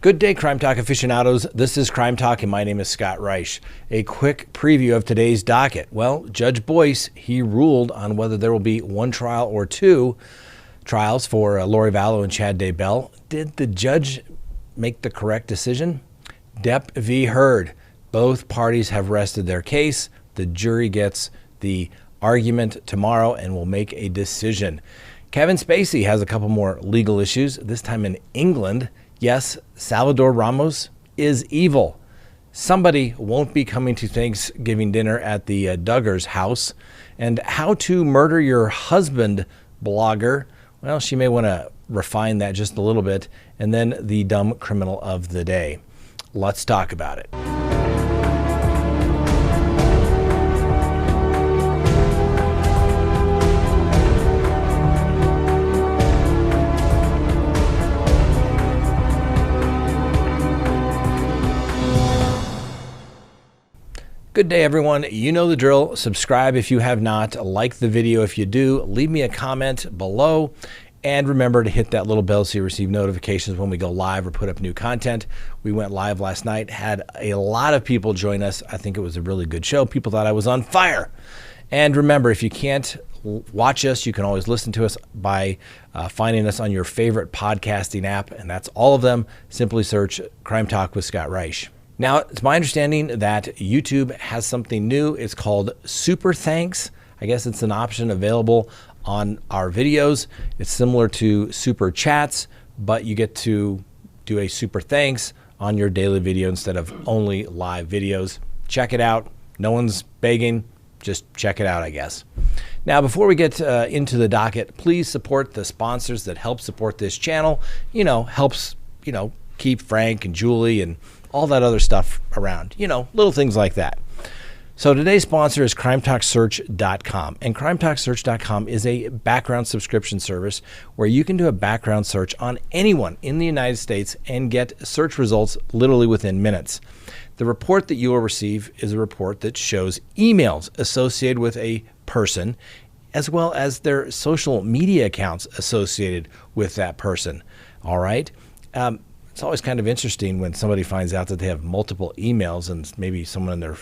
Good day, Crime Talk aficionados. This is Crime Talk, and my name is Scott Reich. A quick preview of today's docket. Well, Judge Boyce, he ruled on whether there will be one trial or two trials for Lori Vallow and Chad Daybell. Did the judge make the correct decision? Depp v. Heard. Both parties have rested their case. The jury gets the argument tomorrow and will make a decision. Kevin Spacey has a couple more legal issues, this time in England. Yes, Salvador Ramos is evil. Somebody won't be coming to Thanksgiving dinner at the Duggar's house. And how to murder your husband blogger. Well, she may want to refine that just a little bit. And then the dumb criminal of the day. Let's talk about it. Good day, everyone. You know the drill. Subscribe if you have not. Like the video if you do. Leave me a comment below. And remember to hit that little bell so you receive notifications when we go live or put up new content. We went live last night, had a lot of people join us. I think it was a really good show. People thought I was on fire. And remember, if you can't watch us, you can always listen to us by finding us on your favorite podcasting app. And that's all of them. Simply search Crime Talk with Scott Reich. Now, it's my understanding that YouTube has something new. It's called Super Thanks. I guess it's an option available on our videos. It's similar to Super Chats, but you get to do a Super Thanks on your daily video instead of only live videos. Check it out. No one's begging. Just check it out, I guess. Now, before we get into the docket, please support the sponsors that help support this channel. Helps, keep Frank and Julie and all that other stuff around, little things like that. So today's sponsor is CrimeTalkSearch.com, and CrimeTalkSearch.com is a background subscription service where you can do a background search on anyone in the United States and get search results literally within minutes. The report that you will receive is a report that shows emails associated with a person, as well as their social media accounts associated with that person. All right. It's always kind of interesting when somebody finds out that they have multiple emails and maybe someone in their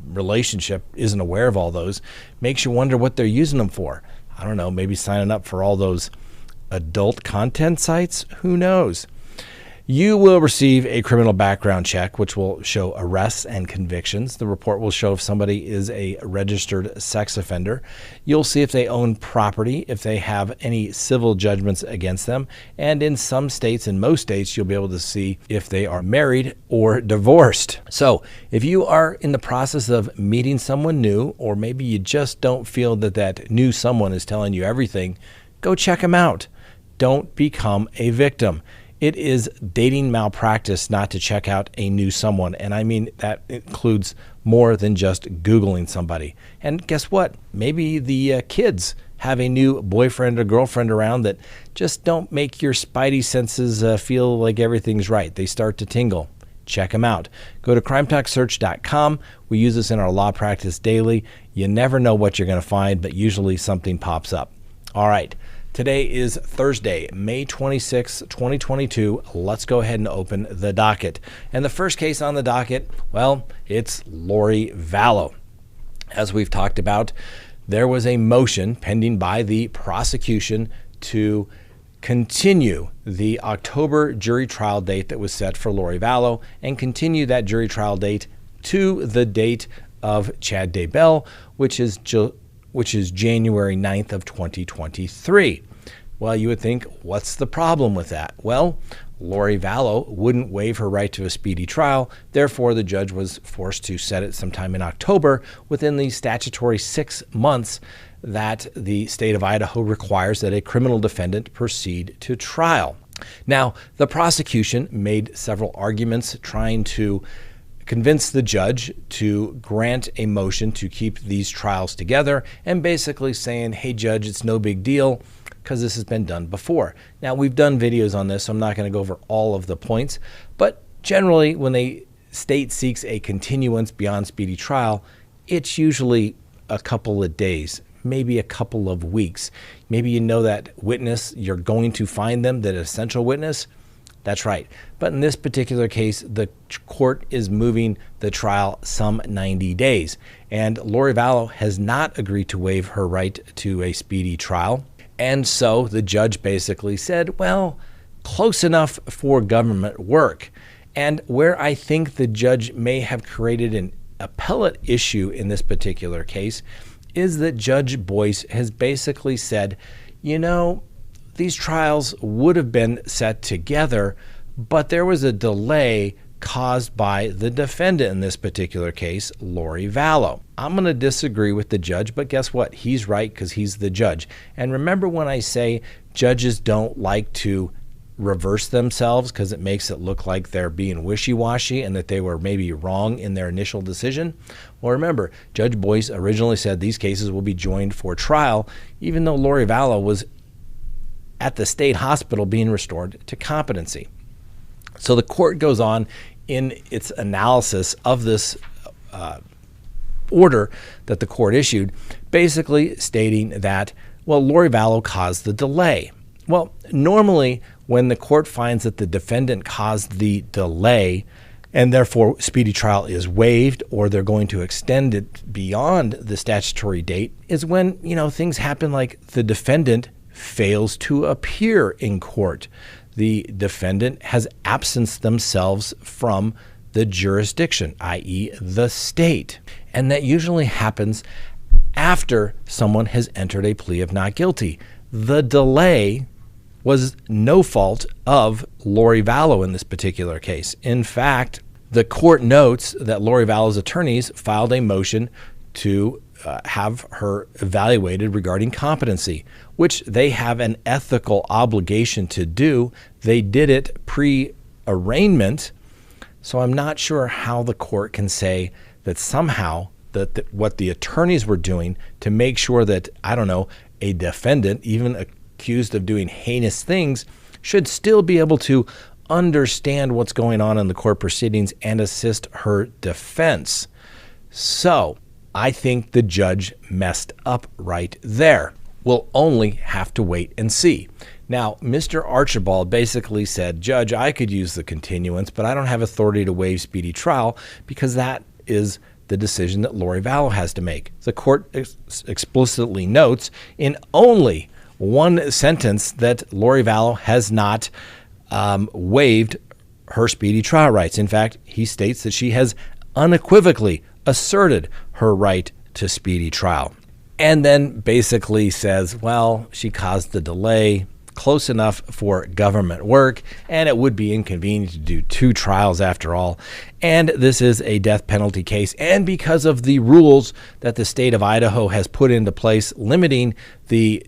relationship isn't aware of all those. Makes you wonder what they're using them for. I don't know, maybe signing up for all those adult content sites? Who knows? You will receive a criminal background check, which will show arrests and convictions. The report will show if somebody is a registered sex offender. You'll see if they own property, if they have any civil judgments against them. And in some states, in most states, you'll be able to see if they are married or divorced. So if you are in the process of meeting someone new, or maybe you just don't feel that that new someone is telling you everything, go check them out. Don't become a victim. It is dating malpractice not to check out a new someone. And I mean, that includes more than just Googling somebody. And guess what? Maybe the kids have a new boyfriend or girlfriend around that just don't make your spidey senses feel like everything's right. They start to tingle. Check them out. Go to CrimeTalkSearch.com. We use this in our law practice daily. You never know what you're going to find, but usually something pops up. All right. Today is Thursday, May 26, 2022. Let's go ahead and open the docket. And the first case on the docket, well, it's Lori Vallow. As we've talked about, there was a motion pending by the prosecution to continue the October jury trial date that was set for Lori Vallow and continue that jury trial date to the date of Chad Daybell, which is January 9th of 2023. Well, you would think, what's the problem with that? Well, Lori Vallow wouldn't waive her right to a speedy trial. Therefore, the judge was forced to set it sometime in October within the statutory 6 months that the state of Idaho requires that a criminal defendant proceed to trial. Now, the prosecution made several arguments trying to convince the judge to grant a motion to keep these trials together and basically saying, hey, judge, it's no big deal because this has been done before. Now, we've done videos on this, so I'm not going to go over all of the points, but generally when a state seeks a continuance beyond speedy trial, it's usually a couple of days, maybe a couple of weeks. Maybe you know that witness, you're going to find them, that essential witness. That's right. But in this particular case, the court is moving the trial some 90 days. And Lori Vallow has not agreed to waive her right to a speedy trial. And so the judge basically said, well, close enough for government work. And where I think the judge may have created an appellate issue in this particular case is that Judge Boyce has basically said, you know, these trials would have been set together, but there was a delay caused by the defendant in this particular case, Lori Vallow. I'm going to disagree with the judge, but guess what? He's right because he's the judge. And remember when I say judges don't like to reverse themselves because it makes it look like they're being wishy-washy and that they were maybe wrong in their initial decision? Well, remember, Judge Boyce originally said these cases will be joined for trial, even though Lori Vallow was at the state hospital being restored to competency. So the court goes on in its analysis of this order that the court issued, basically stating that, well, Lori Vallow caused the delay. Well, normally when the court finds that the defendant caused the delay and therefore speedy trial is waived or they're going to extend it beyond the statutory date is when, you know, things happen like the defendant fails to appear in court. The defendant has absenced themselves from the jurisdiction, i.e. the state. And that usually happens after someone has entered a plea of not guilty. The delay was no fault of Lori Vallow in this particular case. In fact, the court notes that Lori Vallow's attorneys filed a motion to have her evaluated regarding competency, which they have an ethical obligation to do. They did it pre-arraignment, so I'm not sure how the court can say that somehow that what the attorneys were doing to make sure that, I don't know, a defendant, even accused of doing heinous things, should still be able to understand what's going on in the court proceedings and assist her defense. So I think the judge messed up right there. We'll only have to wait and see. Now, Mr. Archibald basically said, Judge, I could use the continuance, but I don't have authority to waive speedy trial because that is the decision that Lori Vallow has to make. The court explicitly notes in only one sentence that Lori Vallow has not waived her speedy trial rights. In fact, he states that she has unequivocally asserted her right to speedy trial. And then basically says, well, she caused the delay close enough for government work, and it would be inconvenient to do two trials after all. And this is a death penalty case. And because of the rules that the state of Idaho has put into place limiting the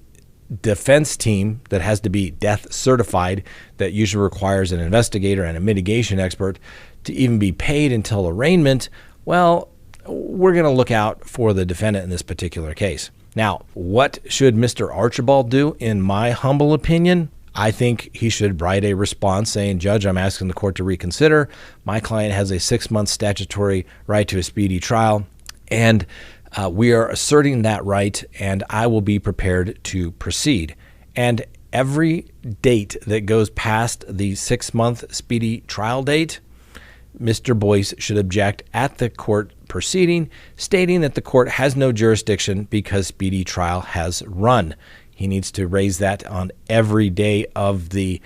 defense team that has to be death certified, that usually requires an investigator and a mitigation expert to even be paid until arraignment, well, we're going to look out for the defendant in this particular case. Now, what should Mr. Archibald do? In my humble opinion, I think he should write a response saying, Judge, I'm asking the court to reconsider. My client has a 6-month statutory right to a speedy trial, and we are asserting that right, and I will be prepared to proceed. And every date that goes past the 6-month speedy trial date, Mr. Boyce should object at the court proceeding, stating that the court has no jurisdiction because speedy trial has run. He needs to raise that on every day of the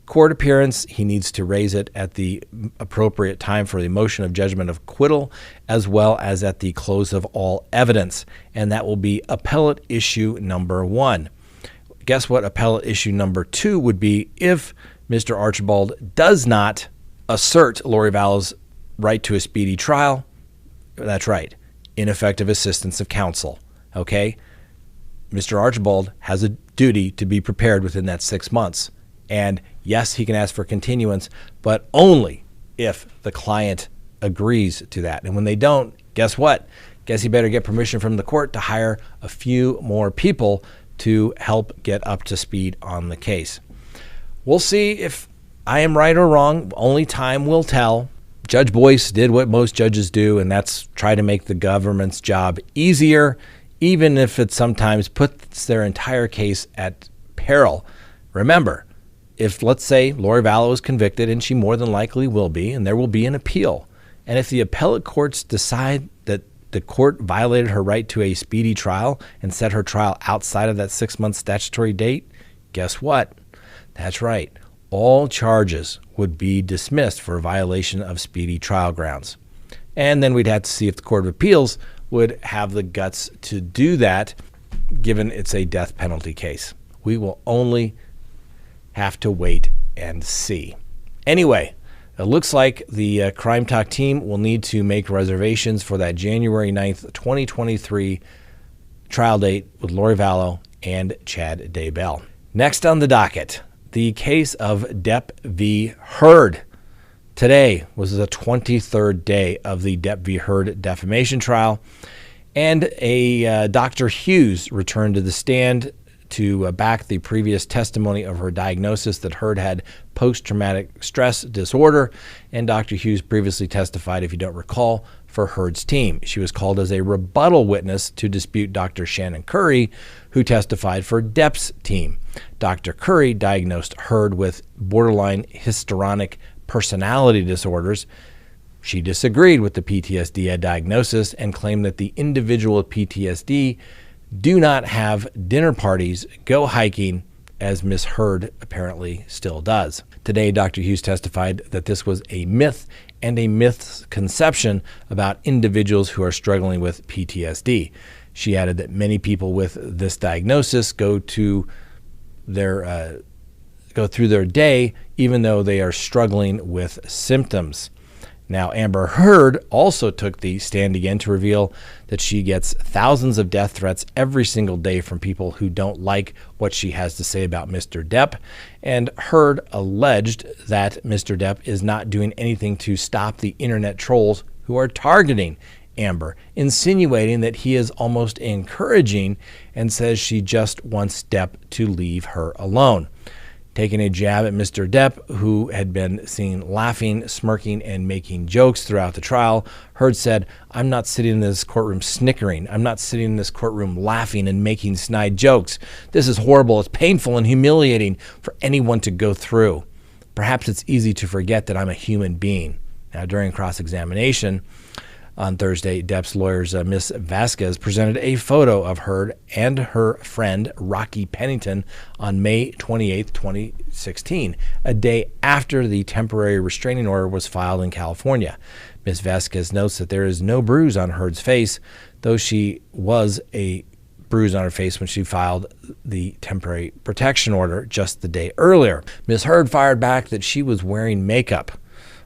court appearance. He needs to raise it at the appropriate time for the motion of judgment of acquittal, as well as at the close of all evidence. And that will be appellate issue number 1. Guess what appellate issue number 2 would be if Mr. Archibald does not assert Lori Vallow's right to a speedy trial? That's right, ineffective assistance of counsel. Okay? Mr. Archibald has a duty to be prepared within that 6 months. And yes, he can ask for continuance, but only if the client agrees to that. And when they don't, guess what? Guess he better get permission from the court to hire a few more people to help get up to speed on the case. We'll see if I am right or wrong. Only time will tell. Judge Boyce did what most judges do, and that's try to make the government's job easier, even if it sometimes puts their entire case at peril. Remember, if, let's say, Lori Vallow is convicted, and she more than likely will be, and there will be an appeal, and if the appellate courts decide that the court violated her right to a speedy trial and set her trial outside of that 6-month statutory date, guess what? That's right. All charges would be dismissed for a violation of speedy trial grounds. And then we'd have to see if the Court of Appeals would have the guts to do that, given it's a death penalty case. We will only have to wait and see. Anyway, it looks like the CrimeTalk team will need to make reservations for that January 9th, 2023 trial date with Lori Vallow and Chad Daybell. Next on the docket, the case of Depp v. Heard. Today was the 23rd day of the Depp v. Heard defamation trial, and a Dr. Hughes returned to the stand to back the previous testimony of her diagnosis that Heard had post-traumatic stress disorder. And Dr. Hughes previously testified, if you don't recall, for Heard's team. She was called as a rebuttal witness to dispute Dr. Shannon Curry, who testified for Depp's team. Dr. Curry diagnosed Heard with borderline histrionic personality disorders. She disagreed with the PTSD diagnosis and claimed that the individual with PTSD do not have dinner parties, go hiking, as Miss Heard apparently still does. Today, Dr. Hughes testified that this was a myth and a misconception about individuals who are struggling with PTSD. She added that many people with this diagnosis go through their day even though they are struggling with symptoms. Now, Amber Heard also took the stand again to reveal that she gets thousands of death threats every single day from people who don't like what she has to say about Mr. Depp. And Heard alleged that Mr. Depp is not doing anything to stop the internet trolls who are targeting Amber, insinuating that he is almost encouraging, and says she just wants Depp to leave her alone. Taking a jab at Mr. Depp, who had been seen laughing, smirking, and making jokes throughout the trial, Heard said, "I'm not sitting in this courtroom snickering. I'm not sitting in this courtroom laughing and making snide jokes. This is horrible. It's painful and humiliating for anyone to go through. Perhaps it's easy to forget that I'm a human being." Now, during cross-examination on Thursday, Depp's lawyers, Ms. Vasquez, presented a photo of Heard and her friend Rocky Pennington on May 28, 2016, a day after the temporary restraining order was filed in California. Ms. Vasquez notes that there is no bruise on Heard's face, though she was a bruise on her face when she filed the temporary protection order just the day earlier. Ms. Heard fired back that she was wearing makeup.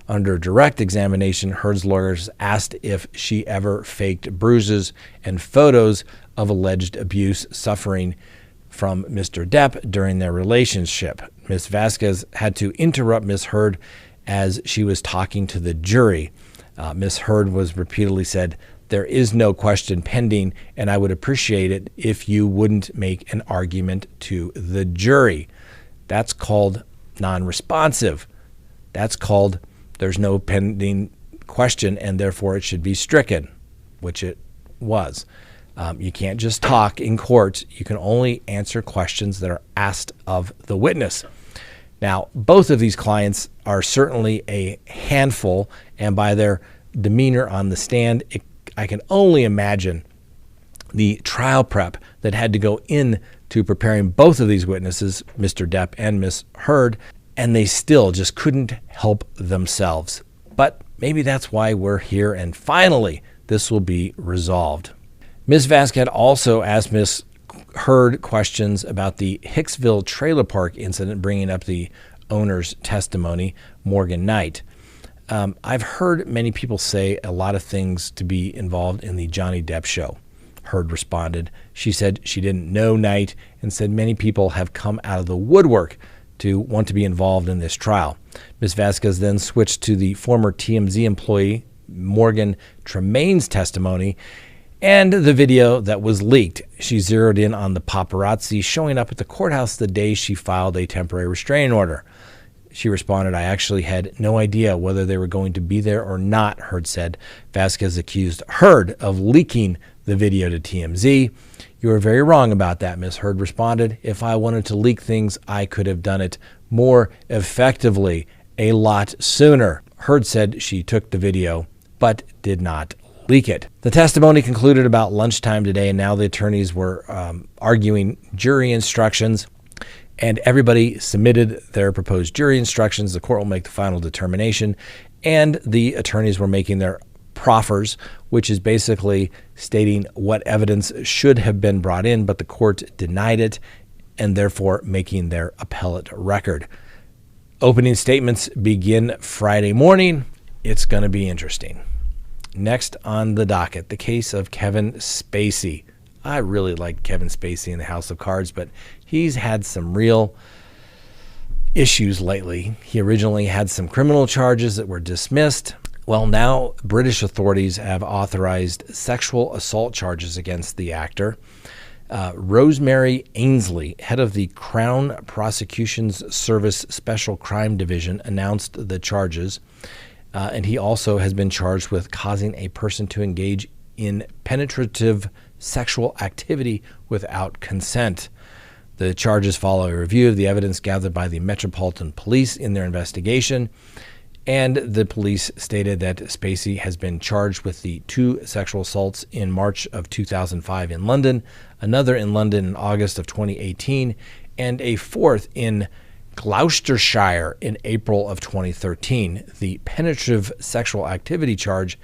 Under direct examination, Heard's lawyers asked if she ever faked bruises and photos of alleged abuse suffering from Mr. Depp during their relationship. Ms. Vasquez had to interrupt Ms. Heard as she was talking to the jury. Ms. Heard was repeatedly said, "There is no question pending, and I would appreciate it if you wouldn't make an argument to the jury." That's called non-responsive. That's called there's no pending question, and therefore it should be stricken, which it was. You can't just talk in court. You can only answer questions that are asked of the witness. Now, both of these clients are certainly a handful, and by their demeanor on the stand, I can only imagine the trial prep that had to go into preparing both of these witnesses, Mr. Depp and Ms. Heard, and they still just couldn't help themselves. But maybe that's why we're here, and finally this will be resolved. Ms. Vasquez also asked Ms. Heard questions about the Hicksville trailer park incident, bringing up the owner's testimony, Morgan Knight. I've heard many people say a lot of things to be involved in the Johnny Depp show. Heard responded. She said she didn't know Knight, and said many people have come out of the woodwork to want to be involved in this trial. Ms. Vasquez then switched to the former TMZ employee Morgan Tremaine's testimony and the video that was leaked. She zeroed in on the paparazzi showing up at the courthouse the day she filed a temporary restraining order. She responded, "I actually had no idea whether they were going to be there or not," Heard said. Vasquez accused Heard of leaking the video to TMZ. "You are very wrong about that," Ms. Heard responded. "If I wanted to leak things, I could have done it more effectively a lot sooner. Heard said she took the video but did not leak it. The testimony concluded about lunchtime today, and now the attorneys were arguing jury instructions, and everybody submitted their proposed jury instructions. The court will make the final determination, and the attorneys were making their proffers, which is basically stating what evidence should have been brought in, but the court denied it, and therefore making their appellate record. Opening statements begin Friday morning. It's going to be interesting. Next on the docket, the case of Kevin Spacey. I really like Kevin Spacey in the House of Cards, but he's had some real issues lately. He originally had some criminal charges that were dismissed. Well, now British authorities have authorized sexual assault charges against the actor. Rosemary Ainsley, head of the Crown Prosecutions Service Special Crime Division, announced the charges. And he also has been charged with causing a person to engage in penetrative sexual activity without consent. The charges follow a review of the evidence gathered by the Metropolitan Police in their investigation. And the police stated that Spacey has been charged with the 2 sexual assaults in March of 2005 in London, another in London in August of 2018, and a 4th in Gloucestershire in April of 2013. The penetrative sexual activity charge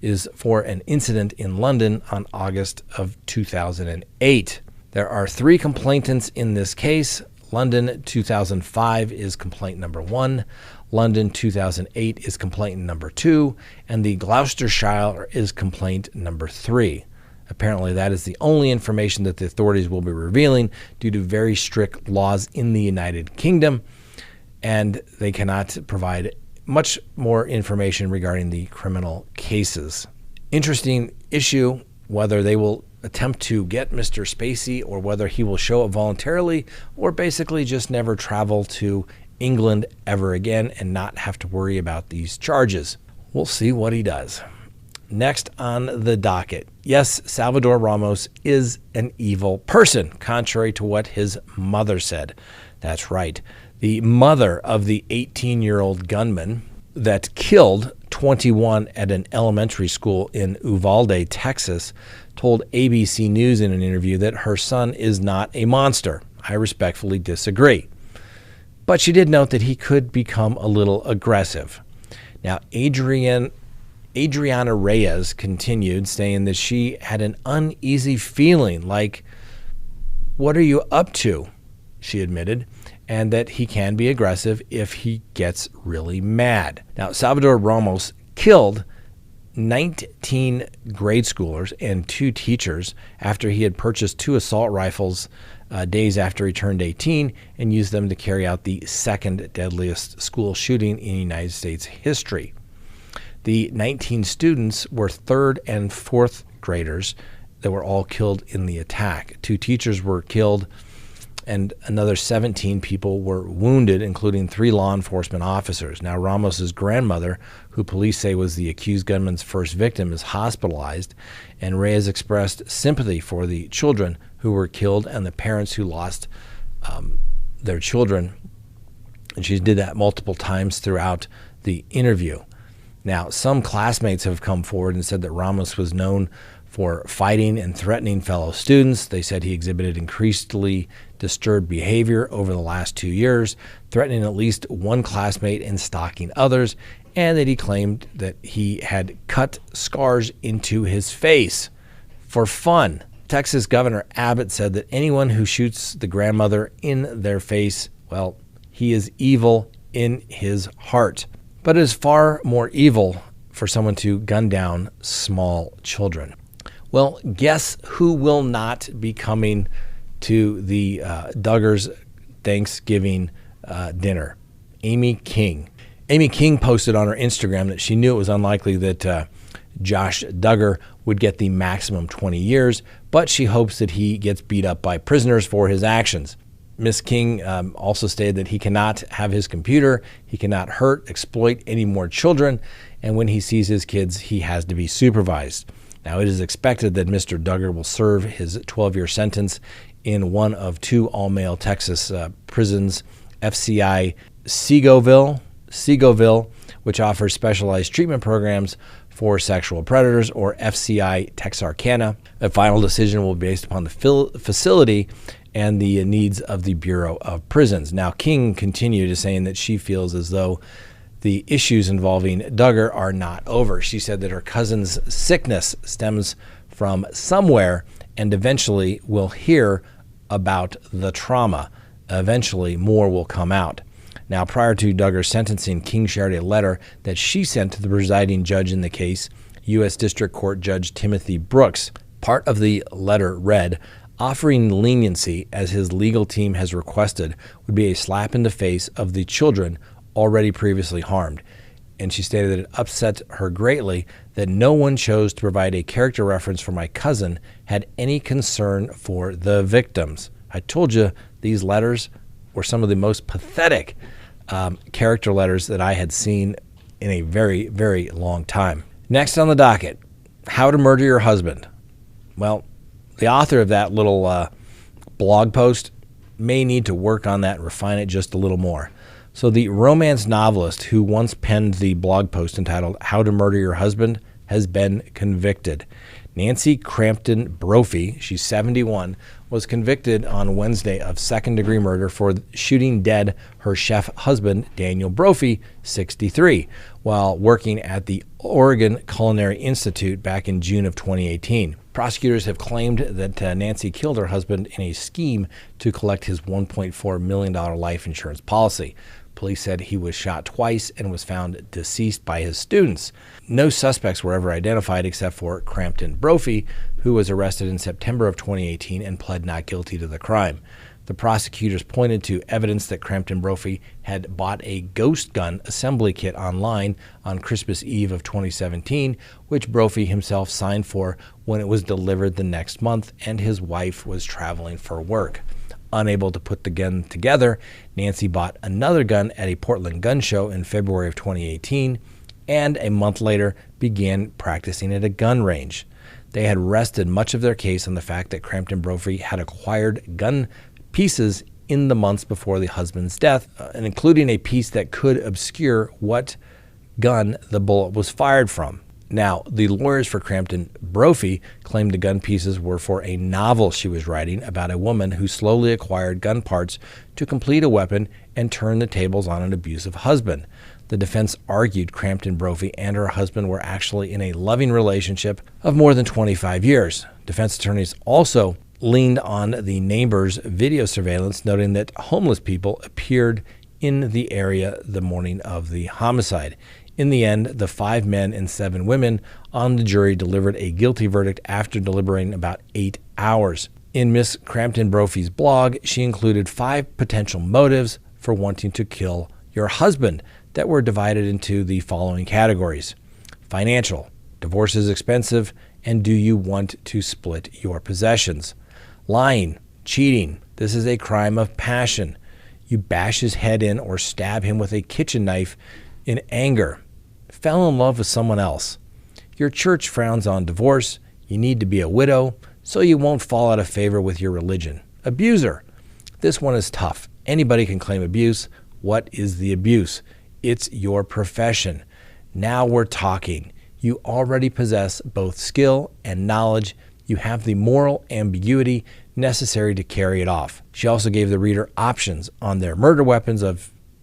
is for an incident in London on August of 2008. There are 3 complainants in this case. London 2005 is complaint number 1. London 2008 is complaint number 2. And the Gloucestershire is complaint number 3. Apparently, that is the only information that the authorities will be revealing due to very strict laws in the United Kingdom, and they cannot provide much more information regarding the criminal cases. Interesting issue, whether they will attempt to get Mr. Spacey or whether he will show up voluntarily or basically just never travel to England ever again and not have to worry about these charges. We'll see what he does. Next on the docket, yes, Salvador Ramos is an evil person, contrary to what his mother said. That's right. The mother of the 18-year-old gunman that killed 21 at an elementary school in Uvalde, Texas, told ABC News in an interview that her son is not a monster. I respectfully disagree. But she did note that he could become a little aggressive. Now, Adriana Reyes continued, saying that she had an uneasy feeling, like, what are you up to? She admitted, and that he can be aggressive if he gets really mad. Now, Salvador Ramos killed 19 grade schoolers and 2 teachers after he had purchased 2 assault rifles days after he turned 18 and used them to carry out the 2nd deadliest school shooting in United States history. The 19 students were 3rd and 4th graders that were all killed in the attack. 2 teachers were killed and another 17 people were wounded, including 3 law enforcement officers. Now, Ramos's grandmother, who police say was the accused gunman's first victim, is hospitalized, and Reyes expressed sympathy for the children who were killed and the parents who lost their children. And she did that multiple times throughout the interview. Now, some classmates have come forward and said that Ramos was known for fighting and threatening fellow students. They said he exhibited increasingly disturbed behavior over the last 2 years, threatening at least one classmate and stalking others, and that he claimed that he had cut scars into his face for fun. Texas Governor Abbott said that anyone who shoots the grandmother in their face, well, he is evil in his heart. But it is far more evil for someone to gun down small children. Well, guess who will not be coming to the Duggar's Thanksgiving dinner? Amy King. Amy King posted on her Instagram that she knew it was unlikely that Josh Duggar would get the maximum 20 years, but she hopes that he gets beat up by prisoners for his actions. Ms. King also stated that he cannot have his computer, he cannot hurt, exploit any more children, and when he sees his kids, he has to be supervised. Now, it is expected that Mr. Duggar will serve his 12-year sentence in one of 2 all-male Texas prisons FCI Segoville, which offers specialized treatment programs for sexual predators, or FCI Texarkana. A final decision will be based upon the facility and the needs of the Bureau of Prisons. Now, King continued to saying that she feels as though the issues involving Duggar are not over. She said that her cousin's sickness stems from somewhere, and eventually we'll hear about the trauma. Eventually more will come out. Now, prior to Duggar's sentencing, King shared a letter that she sent to the presiding judge in the case, U.S. District Court Judge Timothy Brooks. Part of the letter read, offering leniency as his legal team has requested would be a slap in the face of the children already previously harmed. And she stated that it upset her greatly that no one chose to provide a character reference for my cousin had any concern for the victims. I told you these letters were some of the most pathetic character letters that I had seen in a very, very long time. Next on the docket, how to murder your husband. Well, the author of that little blog post may need to work on that and refine it just a little more. So the romance novelist who once penned the blog post entitled How to Murder Your Husband has been convicted. Nancy Crampton Brophy, she's 71, was convicted on Wednesday of second-degree murder for shooting dead her chef husband, Daniel Brophy, 63, while working at the Oregon Culinary Institute back in June of 2018. Prosecutors have claimed that Nancy killed her husband in a scheme to collect his $1.4 million life insurance policy. Police said he was shot twice and was found deceased by his students. No suspects were ever identified except for Crampton Brophy, who was arrested in September of 2018 and pled not guilty to the crime. The prosecutors pointed to evidence that Crampton Brophy had bought a ghost gun assembly kit online on Christmas Eve of 2017, which Brophy himself signed for when it was delivered the next month and his wife was traveling for work. Unable to put the gun together, Nancy bought another gun at a Portland gun show in February of 2018 and a month later began practicing at a gun range. They had rested much of their case on the fact that Crampton Brophy had acquired gun pieces in the months before the husband's death, and including a piece that could obscure what gun the bullet was fired from. Now, the lawyers for Crampton Brophy claimed the gun pieces were for a novel she was writing about a woman who slowly acquired gun parts to complete a weapon and turn the tables on an abusive husband. The defense argued Crampton Brophy and her husband were actually in a loving relationship of more than 25 years. Defense attorneys also leaned on the neighbor's video surveillance, noting that homeless people appeared in the area the morning of the homicide. In the end, the 5 men and 7 women on the jury delivered a guilty verdict after deliberating about 8 hours. In Miss Crampton Brophy's blog, she included 5 potential motives for wanting to kill your husband that were divided into the following categories: financial, divorce is expensive, and do you want to split your possessions? Lying, cheating, this is a crime of passion. You bash his head in or stab him with a kitchen knife in anger. Fell in love with someone else. Your church frowns on divorce. You need to be a widow so you won't fall out of favor with your religion. Abuser. This one is tough. Anybody can claim abuse. What is the abuse? It's your profession. Now we're talking. You already possess both skill and knowledge. You have the moral ambiguity necessary to carry it off. She also gave the reader options on their murder weapons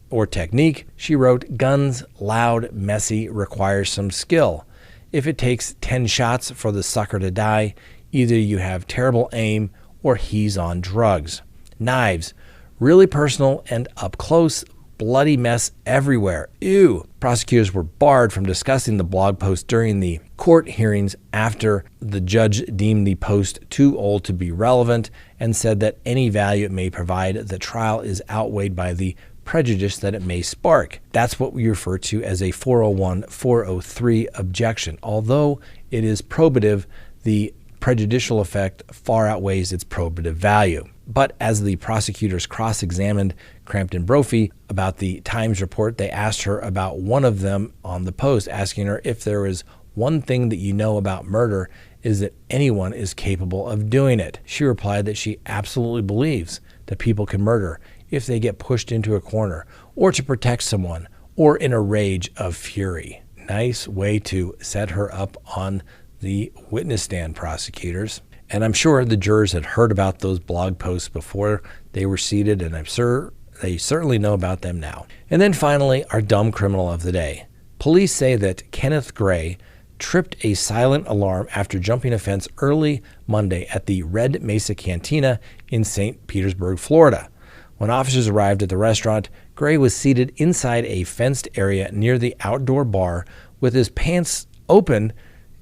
or technique. She wrote, guns, loud, messy, requires some skill. If it takes 10 shots for the sucker to die, either you have terrible aim or he's on drugs. Knives, really personal and up close, bloody mess everywhere. Ew. Prosecutors were barred from discussing the blog post during the court hearings after the judge deemed the post too old to be relevant and said that any value it may provide at the trial is outweighed by the prejudice that it may spark. That's what we refer to as a 401-403 objection. Although it is probative, the prejudicial effect far outweighs its probative value. But as the prosecutors cross-examined Crampton Brophy about the Times report, they asked her about one of them on the post, asking her if there is one thing that you know about murder is that anyone is capable of doing it. She replied that she absolutely believes that people can murder if they get pushed into a corner, or to protect someone, or in a rage of fury. Nice way to set her up on the witness stand, prosecutors. And I'm sure the jurors had heard about those blog posts before they were seated, and I'm sure they certainly know about them now. And then finally, our dumb criminal of the day. Police say that Kenneth Gray tripped a silent alarm after jumping a fence early Monday at the Red Mesa Cantina in St. Petersburg, Florida. When officers arrived at the restaurant, Gray was seated inside a fenced area near the outdoor bar with his pants open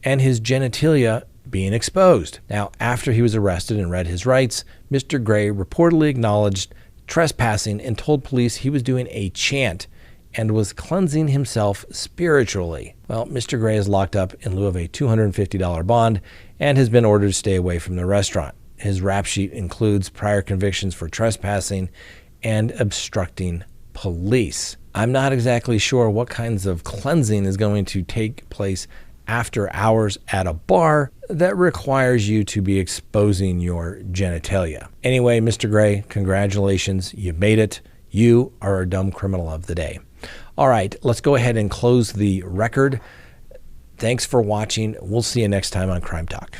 and his genitalia being exposed. Now, after he was arrested and read his rights, Mr. Gray reportedly acknowledged trespassing and told police he was doing a chant and was cleansing himself spiritually. Well, Mr. Gray is locked up in lieu of a $250 bond and has been ordered to stay away from the restaurant. His rap sheet includes prior convictions for trespassing and obstructing police. I'm not exactly sure what kinds of cleansing is going to take place after hours at a bar that requires you to be exposing your genitalia. Anyway, Mr. Gray, congratulations. You made it. You are our dumb criminal of the day. All right, let's go ahead and close the record. Thanks for watching. We'll see you next time on Crime Talk.